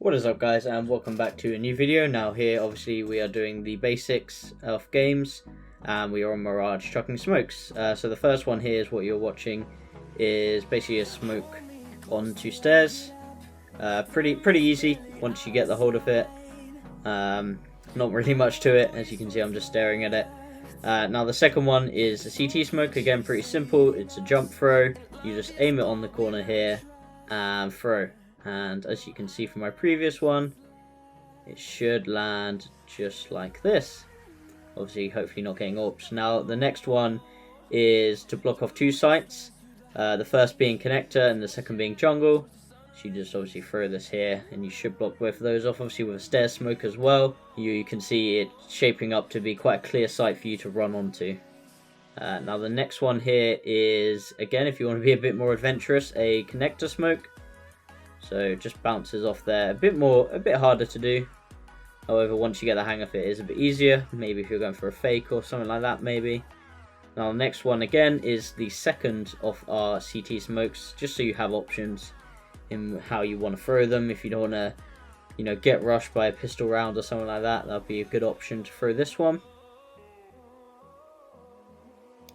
What is up, guys, and welcome back to a new video. Now here obviously we are doing the basics of games and we are on Mirage chucking smokes. So the first one here is what you're watching is basically a smoke onto stairs. Pretty easy once you get the hold of it. Not really much to it, as you can see. I'm just staring at it. Now the second one is a CT smoke. Again, pretty simple. It's a jump throw. You just aim it on the corner here and throw. And as you can see from my previous one, it should land just like this. Obviously, hopefully not getting AWPs. Now, the next one is to block off two sites. The first being connector and the second being jungle. So you just obviously throw this here and you should block both of those off. Obviously with a stair smoke as well. You can see it shaping up to be quite a clear site for you to run onto. Now the next one here is, again, if you want to be a bit more adventurous, a connector smoke. So it just bounces off there. A bit harder to do. However, once you get the hang of it, it is a bit easier. Maybe if you're going for a fake or something like that, maybe. Now the next one again is the second of our CT smokes, just so you have options in how you want to throw them. If you don't want to, get rushed by a pistol round or something like that, that'll be a good option to throw this one.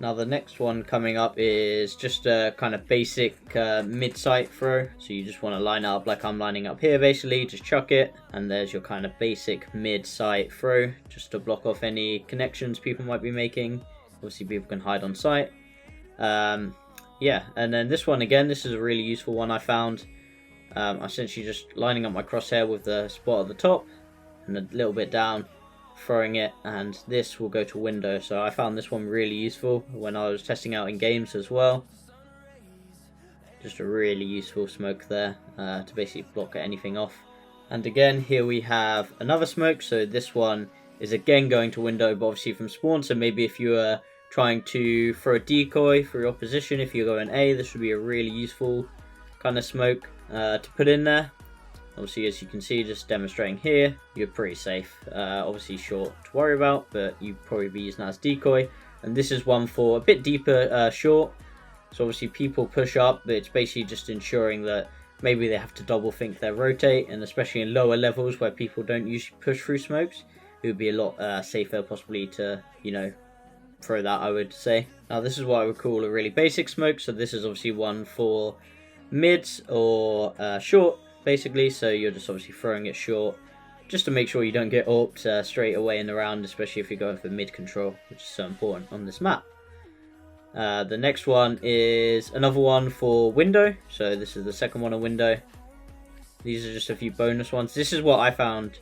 Now the next one coming up is just a kind of basic mid-sight throw. So you just want to line up like I'm lining up here basically, just chuck it. And there's your kind of basic mid-sight throw, just to block off any connections people might be making. Obviously people can hide on sight. Yeah, and then this one again, this is a really useful one I found. Essentially just lining up my crosshair with the spot at the top and a little bit down, throwing it, and this will go to window. So I found this one really useful when I was testing out in games as well. Just a really useful smoke there to basically block anything off. And again, here we have another smoke. So this one is again going to window, but obviously from spawn. So maybe if you are trying to throw a decoy for your opposition, if you go in A, this would be a really useful kind of smoke to put in there. Obviously, as you can see, just demonstrating here, you're pretty safe. Obviously short to worry about, but you'd probably be using that as decoy. And this is one for a bit deeper short. So obviously people push up, but it's basically just ensuring that maybe they have to double think their rotate, and especially in lower levels where people don't usually push through smokes, it would be a lot safer possibly to, throw that, I would say. Now this is what I would call a really basic smoke. So this is obviously one for mids or short, basically. So you're just obviously throwing it short just to make sure you don't get AWPed straight away in the round, especially if you're going for mid control, which is so important on this map. The next one is another one for window. So this is the second one on window. These are just a few bonus ones. This is what I found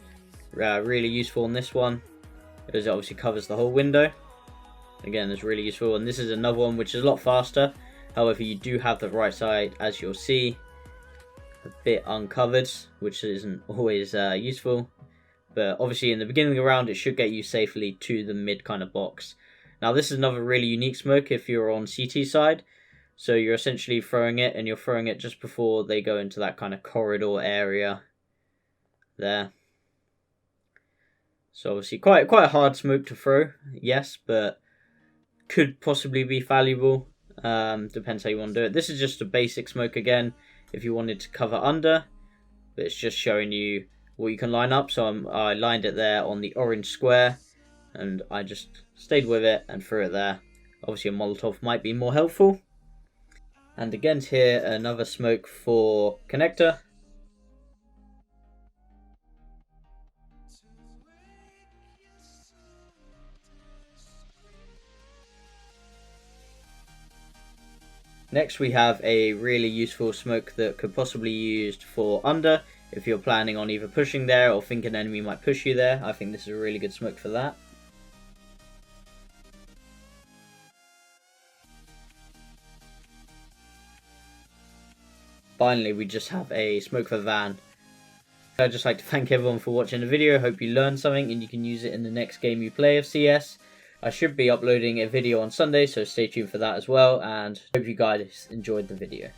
really useful in this one, because it obviously covers the whole window. Again, it's really useful. And this is another one which is a lot faster. However, you do have the right side, as you'll see, a bit uncovered, which isn't always useful. But obviously in the beginning of the round, it should get you safely to the mid kind of box. Now this is another really unique smoke if you're on CT side. So you're essentially throwing it, and you're throwing it just before they go into that kind of corridor area there. So obviously quite a hard smoke to throw, yes, but could possibly be valuable. Depends how you want to do it. This is just a basic smoke again if you wanted to cover under, but it's just showing you what you can line up. So I lined it there on the orange square, and I just stayed with it and threw it there. Obviously a Molotov might be more helpful. And again here, another smoke for connector. Next we have a really useful smoke that could possibly be used for under if you're planning on either pushing there or think an enemy might push you there. I think this is a really good smoke for that. Finally, we just have a smoke for van. I'd just like to thank everyone for watching the video. Hope you learned something and you can use it in the next game you play of CS. I should be uploading a video on Sunday, so stay tuned for that as well, and hope you guys enjoyed the video.